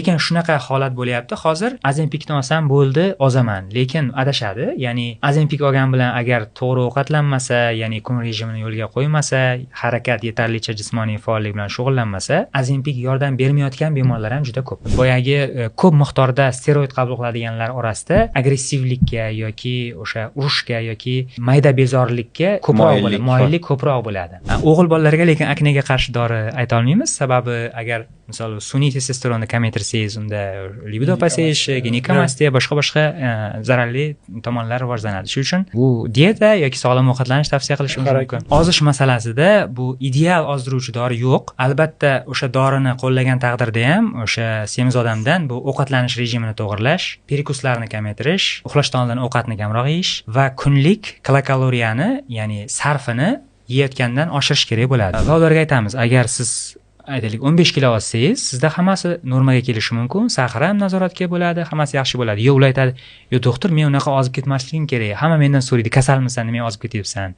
Lekin shunaqa holat bo'lyapti. Hozir Ozempikni olsam bo'ldi, ozaman, lekin adashadi. Ya'ni Ozempik olgan bilan agar to'g'ri ovqatlanmasa, ya'ni kun rejimini yo'lga qo'ymasa, harakat yetarlicha jismoniy faollik bilan shug'ullanmasa, Ozempik yordam bermayotgan bemorlar ham juda ko'p. Boyagi ko'p miqdorda steroid qabul qiladiganlar orasida agressivlikka yoki o'sha urushga yoki mayda bezorilikka ko'proq bo'ladi, moyillik ko'proq bo'ladi. O'g'il bolalarga lekin aknega qarshi dori ayta olmaymiz. Sababi agar misol sun'iy testosteronni kamaytirsangiz, unda libido pasayishi, ginekamastiya, boshqa zararli tomonlar rivojlanadi. Shuning uchun bu dieta yoki sog'lom ovqatlanish tavsiya qilishimiz mumkin. Ozish masalasida bu ideal ozdiruvchi dori yo'q. Albatta, o'sha dorini qo'llagan taqdirda ham o'sha semiz odamdan bu ovqatlanish rejimini to'g'irlash, perikuslarni kamaytirish, uxlashdan oldin ovqatni kamroq yeyish va kunlik kilokaloriyani, ya'ni sarfini yeyotgandan oshirish kerak bo'ladi. Va ularga aytamiz, agar siz aytaylik 15 kilo olsangiz, sizda hammasi normaga kelishi mumkin, sahar ham nazoratga bo'ladi, hammasi yaxshi bo'ladi. Yo, ular aytadi, "Yo, doktor, men unaqa ozib ketmasligim kerak. Hamma mendan so'raydi, kasalmisan, nima ozib ketyapsan?"